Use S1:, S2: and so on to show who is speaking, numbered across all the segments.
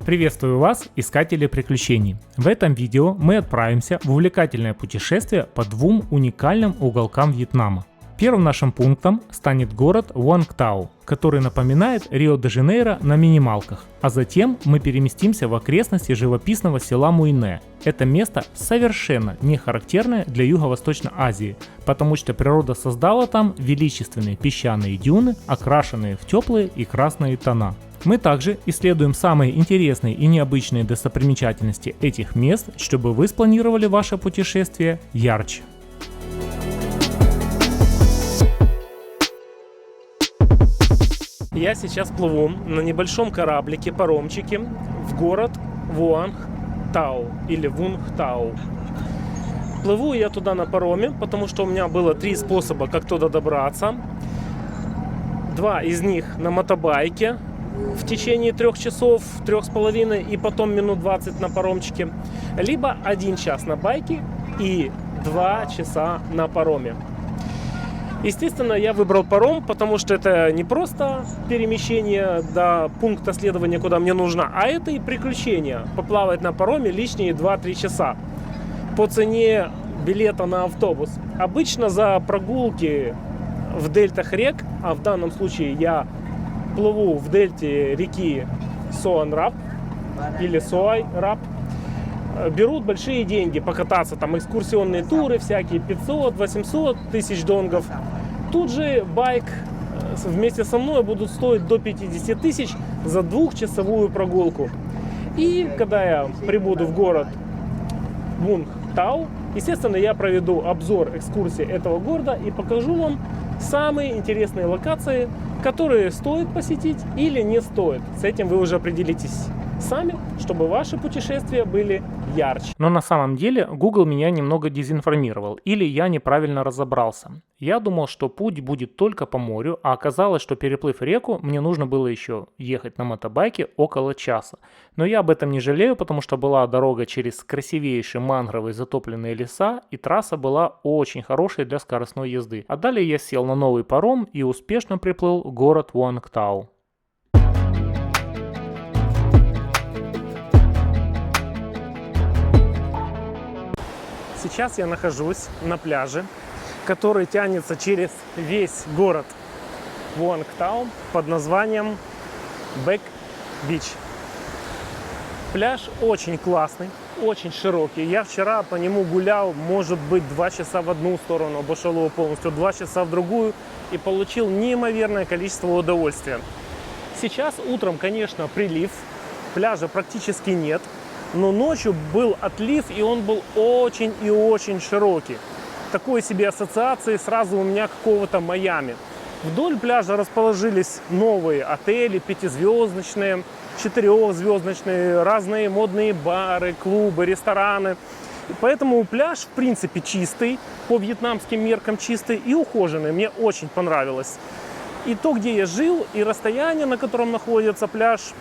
S1: Приветствую вас, искатели приключений! В этом видео мы отправимся в увлекательное путешествие по двум уникальным уголкам Вьетнама. Первым нашим пунктом станет город Вуанг Тау, который напоминает Рио-де-Жанейро на минималках, а затем мы переместимся в окрестности живописного села Муйне. Это место совершенно не характерное для Юго-Восточной Азии, потому что природа создала там величественные песчаные дюны, окрашенные в теплые и красные тона. Мы также исследуем самые интересные и необычные достопримечательности этих мест, чтобы вы спланировали ваше путешествие ярче.
S2: Я сейчас плыву на небольшом кораблике-паромчике в город Вуанг Тау или Вунг Тау. Плыву я туда на пароме, потому что у меня было 3 способа, как туда добраться. 2 из них на мотобайке в течение 3 часов, 3,5 и потом минут 20 на паромчике. Либо 1 час на байке и 2 часа на пароме. Естественно, я выбрал паром, потому что это не просто перемещение до пункта следования, куда мне нужно, а это и приключение. Поплавать на пароме лишние 2-3 часа по цене билета на автобус. Обычно за прогулки в дельтах рек, а в данном случае я плыву в дельте реки Суан Рап или Суай Рап, берут большие деньги покататься, там экскурсионные туры всякие, 500-800 тысяч донгов. Тут же байк вместе со мной будут стоить до 50 тысяч за 2-часовую прогулку. И когда я прибуду в город Вунг Тау, естественно, я проведу обзор экскурсии этого города и покажу вам самые интересные локации, которые стоит посетить или не стоит. С этим вы уже определитесь сами, чтобы ваши путешествия были ярче.
S1: Но на самом деле Google меня немного дезинформировал, или я неправильно разобрался. Я думал, что путь будет только по морю, а оказалось, что переплыв реку, мне нужно было еще ехать на мотобайке около часа. Но я об этом не жалею, потому что была дорога через красивейшие мангровые затопленные леса, и трасса была очень хорошей для скоростной езды. А далее я сел на новый паром и успешно приплыл в город Вуанг Тау.
S2: Сейчас я нахожусь на пляже, который тянется через весь город Вуанг Тау под названием Бэк Бич. Пляж очень классный, очень широкий. Я вчера по нему гулял, может быть, 2 часа в одну сторону, обошел его полностью, 2 часа в другую и получил неимоверное количество удовольствия. Сейчас утром, конечно, прилив, пляжа практически нет. Но ночью был отлив, и он был очень и очень широкий. Такой себе ассоциации сразу у меня какого-то Майами. Вдоль пляжа расположились новые отели, 5-звездочные, 4-звездочные, разные модные бары, клубы, рестораны. И поэтому пляж, в принципе, чистый, по вьетнамским меркам чистый и ухоженный. Мне очень понравилось. И то, где я жил, и расстояние, на котором находится пляж,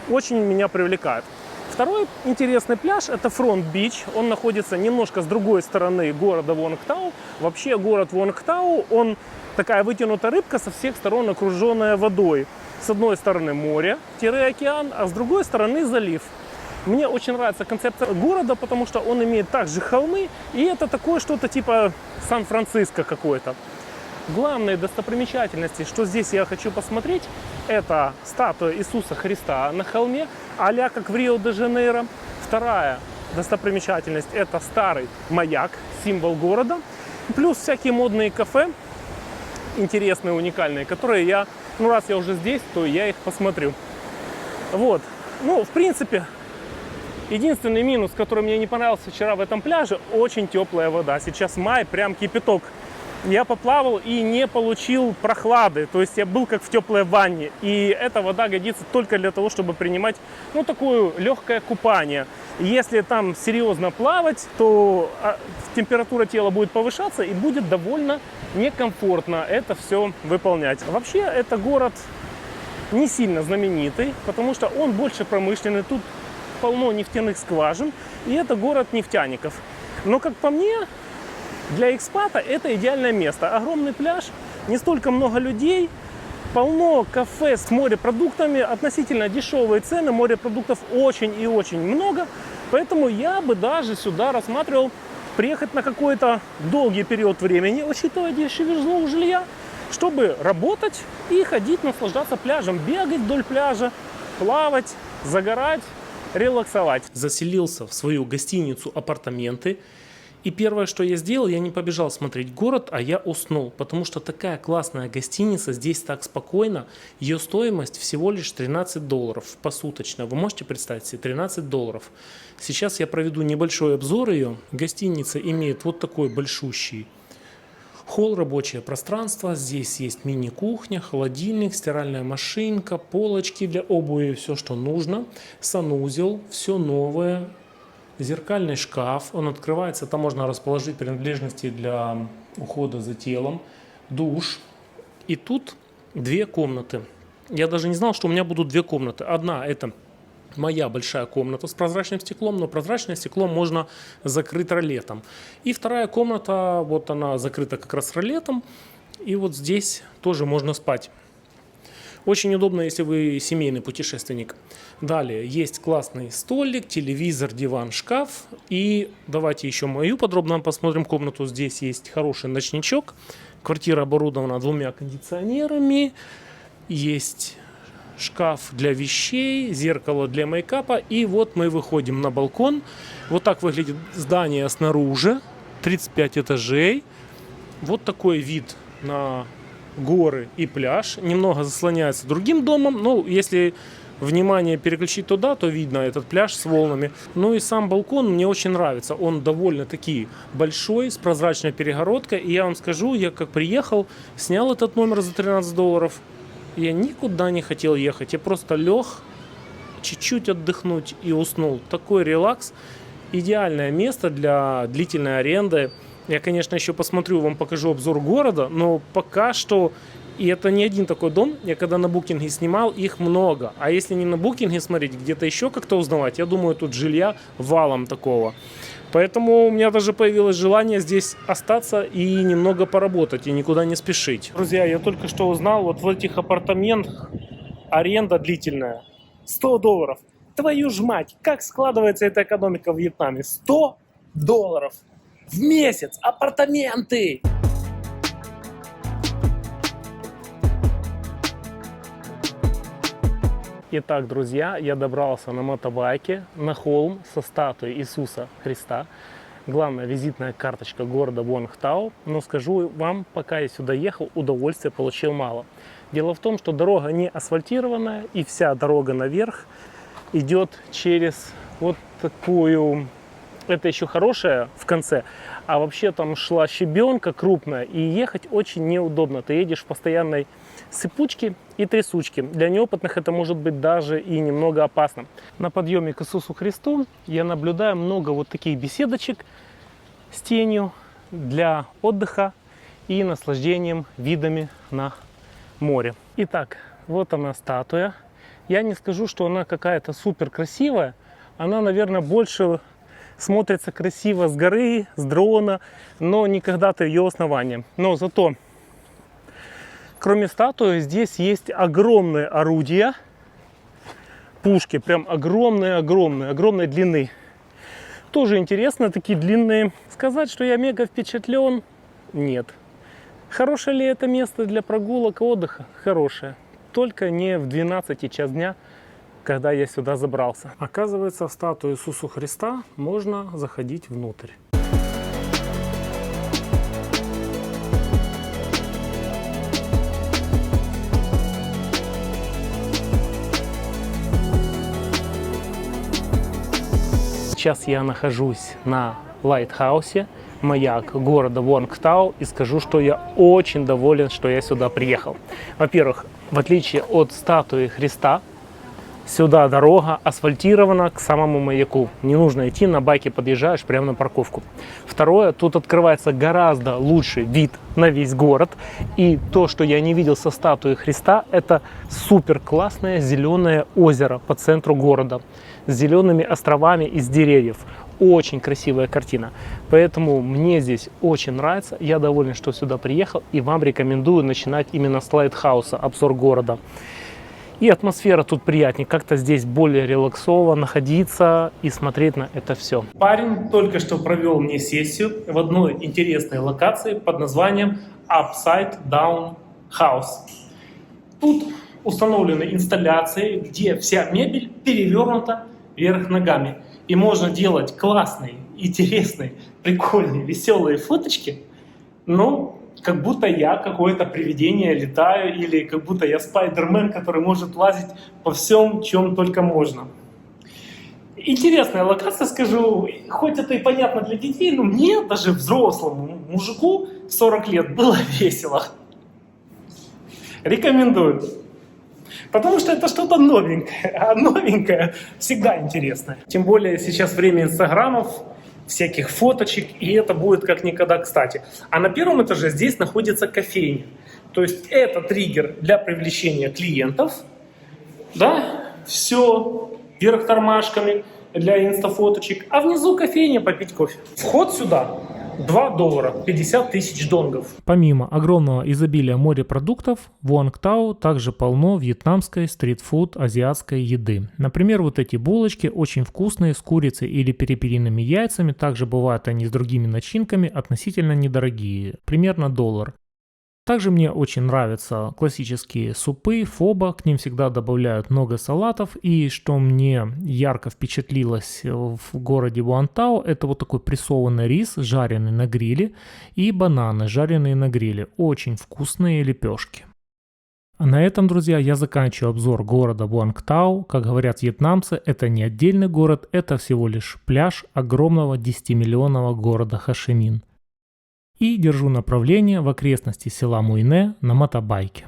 S2: очень меня привлекает. Второй интересный пляж – это Фронт Бич. Он находится немножко с другой стороны города Вуанг Тау. Вообще город Вуанг Тау, он такая вытянутая рыбка, со всех сторон окруженная водой. С одной стороны море-океан, а с другой стороны залив. Мне очень нравится концепция города, потому что он имеет также холмы, и это такое что-то типа Сан-Франциско какое-то. Главные достопримечательности, что здесь я хочу посмотреть, это статуя Иисуса Христа на холме, а-ля как в Рио-де-Жанейро. Вторая достопримечательность – это старый маяк, символ города. Плюс всякие модные кафе, интересные, уникальные, которые я, раз я уже здесь, то я их посмотрю. Вот. В принципе, единственный минус, который мне не понравился вчера в этом пляже – очень теплая вода. Сейчас май, прям кипяток. Я поплавал и не получил прохлады, то есть я был как в теплой ванне. И эта вода годится только для того, чтобы принимать, такое легкое купание. Если там серьезно плавать, то температура тела будет повышаться и будет довольно некомфортно это все выполнять. Вообще, это город не сильно знаменитый, потому что он больше промышленный, тут полно нефтяных скважин, и это город нефтяников. Но, как по мне, для экспата это идеальное место. Огромный пляж, не столько много людей, полно кафе с морепродуктами, относительно дешевые цены, морепродуктов очень и очень много, поэтому я бы даже сюда рассматривал приехать на какой-то долгий период времени, учитывая дешевизну жилья, чтобы работать и ходить, наслаждаться пляжем, бегать вдоль пляжа, плавать, загорать, релаксовать. Заселился в свою гостиницу апартаменты. И первое, что я сделал, я не побежал смотреть город, а я уснул, потому что такая классная гостиница, здесь так спокойно, ее стоимость всего лишь $13 посуточно. Вы можете представить себе, $13. Сейчас я проведу небольшой обзор ее. Гостиница имеет вот такой большущий холл, рабочее пространство. Здесь есть мини-кухня, холодильник, стиральная машинка, полочки для обуви, все, что нужно. Санузел, все новое. Зеркальный шкаф, он открывается, там можно расположить принадлежности для ухода за телом, душ. И тут две комнаты. Я даже не знал, что у меня будут две комнаты. Одна — это моя большая комната с прозрачным стеклом, но прозрачное стекло можно закрыть ролетом. И вторая комната, вот она закрыта как раз ролетом, и вот здесь тоже можно спать. Очень удобно, если вы семейный путешественник. Далее есть классный столик, телевизор, диван, шкаф. И давайте еще мою подробно посмотрим комнату. Здесь есть хороший ночничок. Квартира оборудована 2 кондиционерами. Есть шкаф для вещей, зеркало для мейкапа. И вот мы выходим на балкон. Вот так выглядит здание снаружи. 35 этажей. Вот такой вид на горы и пляж. Немного заслоняется другим домом, но если внимание переключить туда, то видно этот пляж с волнами. Ну и сам балкон мне очень нравится. Он довольно-таки большой, с прозрачной перегородкой. И я вам скажу, я как приехал, снял этот номер за $13. Я никуда не хотел ехать. Я просто лег, чуть-чуть отдохнуть и уснул. Такой релакс. Идеальное место для длительной аренды. Я, конечно, еще посмотрю, вам покажу обзор города, но пока что, и это не один такой дом, я когда на букинге снимал, их много. А если не на букинге смотреть, где-то еще как-то узнавать, я думаю, тут жилья валом такого. Поэтому у меня даже появилось желание здесь остаться и немного поработать, и никуда не спешить. Друзья, я только что узнал, вот в этих апартаментах аренда длительная. $100. Твою ж мать, как складывается эта экономика в Вьетнаме? $100 в месяц, апартаменты! Итак, друзья, я добрался на мотобайке на холм со статуей Иисуса Христа. Главная визитная карточка города Вуанг Тау. Но скажу вам, пока я сюда ехал, удовольствия получил мало. Дело в том, что дорога не асфальтированная, и вся дорога наверх идет через вот такую... Это еще хорошая в конце, а вообще там шла щебенка крупная, и ехать очень неудобно. Ты едешь в постоянной сыпучке и трясучке. Для неопытных это может быть даже и немного опасно. На подъеме к Иисусу Христу я наблюдаю много вот таких беседочек с тенью для отдыха и наслаждением видами на море. Итак, вот она статуя. Я не скажу, что она какая-то супер красивая. Она, наверное, больше смотрится красиво с горы, с дрона, но не когда-то ее основания. Но зато, кроме статуи, здесь есть огромные орудия, пушки, прям огромной длины. Тоже интересно, такие длинные. Сказать, что я мега впечатлен, нет. Хорошее ли это место для прогулок и отдыха? Хорошее. Только не в 12 час дня, когда я сюда забрался. Оказывается, в статую Иисуса Христа можно заходить внутрь. Сейчас я нахожусь на лайтхаусе, маяк города Вуанг Тау, и скажу, что я очень доволен, что я сюда приехал. Во-первых, в отличие от статуи Христа, сюда дорога асфальтирована к самому маяку. Не нужно идти, на байке подъезжаешь прямо на парковку. Второе, тут открывается гораздо лучший вид на весь город. И то, что я не видел со статуи Христа, это супер классное зеленое озеро по центру города с зелеными островами из деревьев. очень красивая картина. Поэтому мне здесь очень нравится. Я доволен, что сюда приехал. И вам рекомендую начинать именно с лайтхауса, обзор города. И атмосфера тут приятнее. Как-то здесь более релаксово находиться и смотреть на это все. Парень только что провел мне сессию в одной интересной локации под названием Upside Down House. Тут установлены инсталляции, где вся мебель перевернута вверх ногами. И можно делать классные, интересные, прикольные, веселые фоточки, но как будто я какое-то привидение летаю, или как будто я Спайдермен, который может лазить по всем, чем только можно. Интересная локация, скажу, хоть это и понятно для детей, но мне, даже взрослому мужику 40 лет, было весело. Рекомендую. Потому что это что-то новенькое, а новенькое всегда интересно. Тем более сейчас время инстаграмов, всяких фоточек, и это будет как никогда кстати. А на первом этаже здесь находится кофейня. То есть это триггер для привлечения клиентов. Да, все, вверх тормашками для инстафоточек. А внизу кофейня попить кофе. Вход сюда $2, 50 тысяч донгов.
S1: Помимо огромного изобилия морепродуктов, в Вуангтау также полно вьетнамской стритфуд азиатской еды. Например, вот эти булочки очень вкусные с курицей или перепелиными яйцами. Также бывают они с другими начинками, относительно недорогие, примерно $1. Также мне очень нравятся классические супы, фоба, к ним всегда добавляют много салатов. И что мне ярко впечатлилось в городе Вуангтау, это вот такой прессованный рис, жареный на гриле, и бананы, жареные на гриле. Очень вкусные лепешки. А на этом, друзья, я заканчиваю обзор города Вуангтау. Как говорят вьетнамцы, это не отдельный город, это всего лишь пляж огромного 10-миллионного города Хошимин. И держу направление в окрестности села Муйне на мотобайке.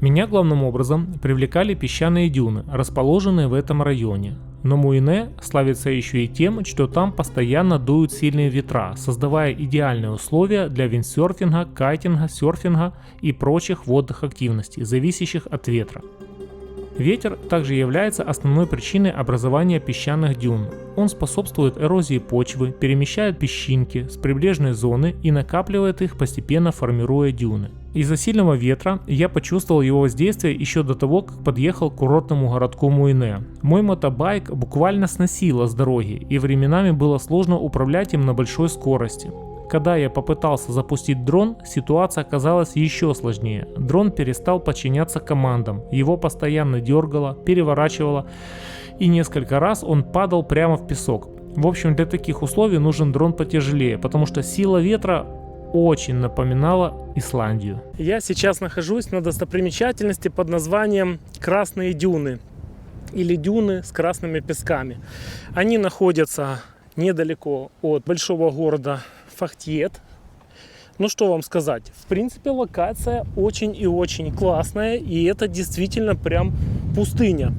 S1: Меня главным образом привлекали песчаные дюны, расположенные в этом районе. Но Муйне славится еще и тем, что там постоянно дуют сильные ветра, создавая идеальные условия для виндсерфинга, кайтинга, серфинга и прочих водных активностей, зависящих от ветра. Ветер также является основной причиной образования песчаных дюн. Он способствует эрозии почвы, перемещает песчинки с прибрежной зоны и накапливает их, постепенно формируя дюны. Из-за сильного ветра я почувствовал его воздействие еще до того, как подъехал к курортному городку Муйне. Мой мотобайк буквально сносило с дороги, и временами было сложно управлять им на большой скорости. Когда я попытался запустить дрон, ситуация оказалась еще сложнее. Дрон перестал подчиняться командам, его постоянно дергало, переворачивало, и несколько раз он падал прямо в песок. В общем, для таких условий нужен дрон потяжелее, потому что сила ветра очень напоминала Исландию.
S2: Я сейчас нахожусь на достопримечательности под названием Красные дюны, или дюны с красными песками. Они находятся недалеко от большого города Фахтиет. Ну что вам сказать, в принципе локация очень и очень классная, и это действительно прям пустыня.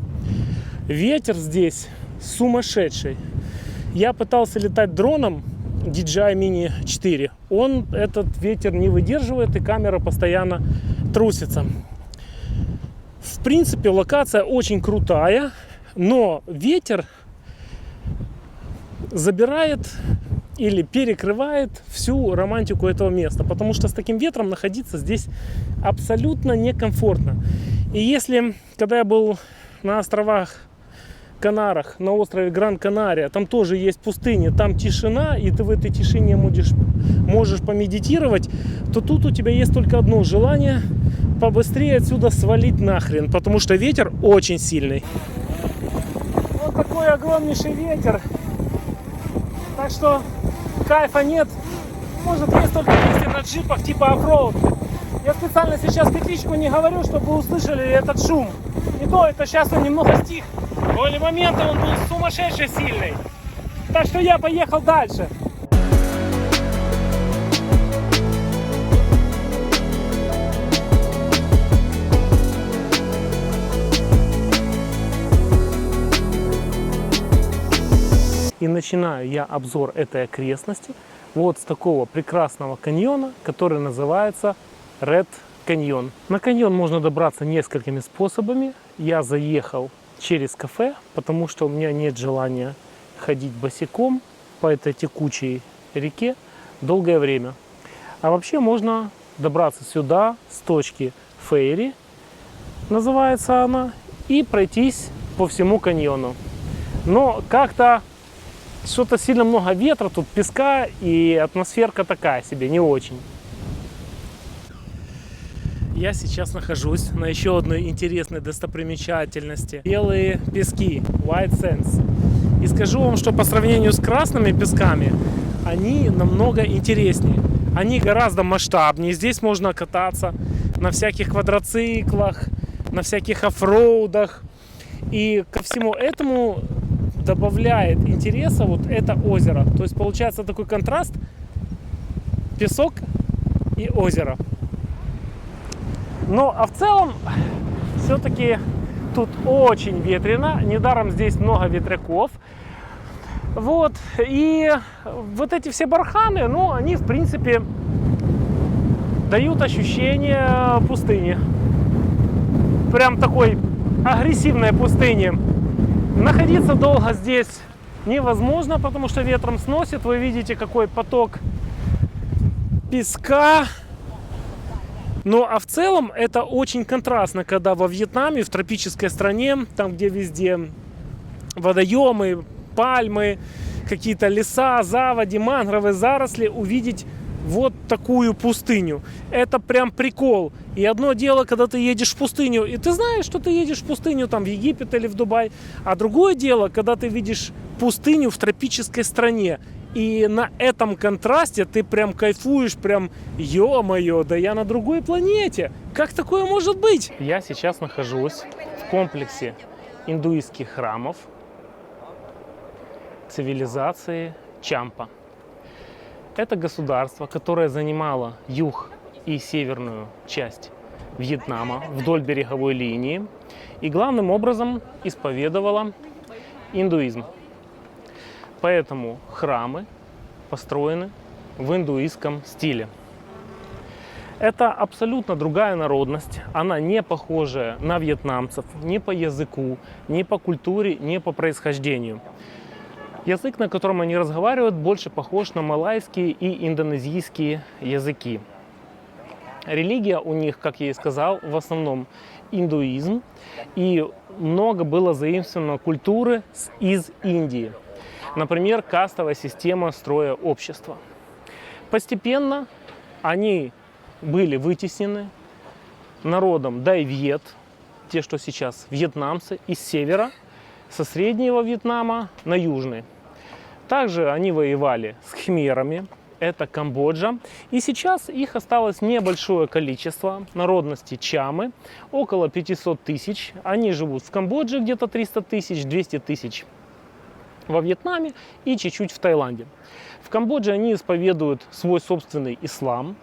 S2: Ветер здесь сумасшедший. Я пытался летать дроном DJI Mini 4. Он этот ветер не выдерживает, и камера постоянно трусится. В принципе локация очень крутая, но ветер забирает или перекрывает всю романтику этого места, потому что с таким ветром находиться здесь абсолютно некомфортно. И если, когда я был на островах Канарах, на острове Гран-Канария, там тоже есть пустыня, там тишина, и ты в этой тишине можешь помедитировать, то тут у тебя есть только одно желание: побыстрее отсюда свалить нахрен, потому что ветер очень сильный. Вот такой огромнейший ветер. Так что кайфа нет. Может, есть только если на джипах типа оффроуд. Я специально сейчас петличку не говорю, чтобы вы услышали этот шум. И то это сейчас он немного стих. В были моменты он был сумасшедше сильный. Так что я поехал дальше. И начинаю я обзор этой окрестности вот с такого прекрасного каньона, который называется Ред каньон. На каньон можно добраться несколькими способами. Я заехал через кафе, потому что у меня нет желания ходить босиком по этой текучей реке долгое время. А вообще можно добраться сюда с точки Фейри, называется она, и пройтись по всему каньону. Но как-то что-то сильно много ветра, тут песка, и атмосферка такая себе, не очень. Я сейчас нахожусь на еще одной интересной достопримечательности. Белые пески, White Sands. И скажу вам, что по сравнению с красными песками, они намного интереснее. Они гораздо масштабнее. Здесь можно кататься на всяких квадроциклах, на всяких оффроудах. И ко всему этому добавляет интереса вот это озеро. То есть получается такой контраст: песок и озеро. Ну, а в целом, все-таки тут очень ветрено. Недаром здесь много ветряков. Вот. И вот эти все барханы, ну, они, в принципе, дают ощущение пустыни. Прям такой агрессивной пустыни. Находиться долго здесь невозможно, потому что ветром сносит. Вы видите, какой поток песка. Ну, а в целом это очень контрастно, когда во Вьетнаме, в тропической стране, там, где везде водоемы, пальмы, какие-то леса, заводи, мангровые заросли, увидеть вот такую пустыню. Это прям прикол. И одно дело, когда ты едешь в пустыню, и ты знаешь, что ты едешь в пустыню там в Египет или в Дубай. А другое дело, когда ты видишь пустыню в тропической стране. И на этом контрасте ты прям кайфуешь, прям, ё-моё, да я на другой планете. Как такое может быть? Я сейчас нахожусь в комплексе индуистских храмов цивилизации Чампа. Это государство, которое занимало юг и северную часть Вьетнама вдоль береговой линии и главным образом исповедовало индуизм. Поэтому храмы построены в индуистском стиле. Это абсолютно другая народность. Она не похожа на вьетнамцев ни по языку, ни по культуре, ни по происхождению. Язык, на котором они разговаривают, больше похож на малайские и индонезийские языки. Религия у них, как я и сказал, в основном индуизм. И много было заимствовано культуры из Индии. Например, кастовая система строя общества. Постепенно они были вытеснены народом дайвьет, те, что сейчас вьетнамцы, из севера, со среднего Вьетнама на южный. Также они воевали с хмерами, это Камбоджа. И сейчас их осталось небольшое количество, народности чамы, около 500 тысяч. Они живут в Камбодже где-то 300 тысяч, 200 тысяч во Вьетнаме и чуть-чуть в Таиланде. В Камбодже они исповедуют свой собственный ислам.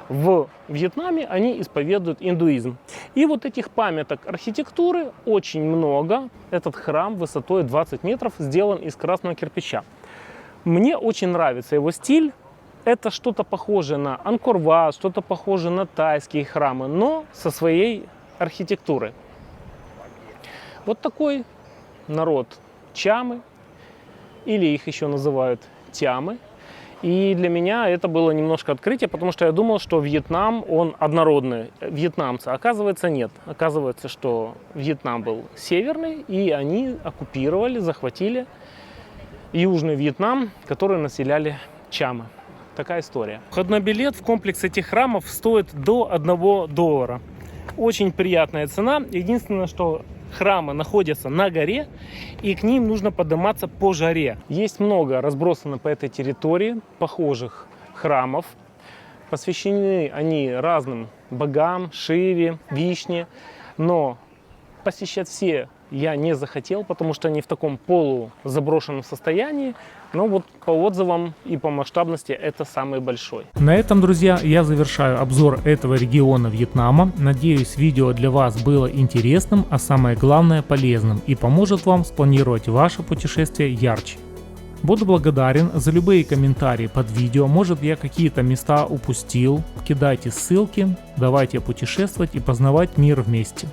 S2: В Вьетнаме они исповедуют индуизм. И вот этих памяток архитектуры очень много. Этот храм высотой 20 метров сделан из красного кирпича. Мне очень нравится его стиль. Это что-то похожее на Ангкор-Ват, что-то похожее на тайские храмы, но со своей архитектурой. Вот такой народ чамы, или их еще называют тямы. И для меня это было немножко открытие, потому что я думал, что Вьетнам, он однородный, вьетнамцы. Оказывается, нет. Оказывается, что Вьетнам был северный, и они оккупировали, захватили Южный Вьетнам, который населяли чамы. Такая история. Входной билет в комплекс этих храмов стоит до $1. Очень приятная цена. Единственное, что храмы находятся на горе, и к ним нужно подниматься по жаре. Есть много разбросано по этой территории похожих храмов. Посвящены они разным богам, Шиве, Вишне, но посещать все я не захотел, потому что они в таком полузаброшенном состоянии. Но вот по отзывам и по масштабности это самый большой.
S1: На этом, друзья, я завершаю обзор этого региона Вьетнама. Надеюсь, видео для вас было интересным, а самое главное полезным и поможет вам спланировать ваше путешествие ярче. Буду благодарен за любые комментарии под видео, может я какие-то места упустил. Кидайте ссылки, давайте путешествовать и познавать мир вместе.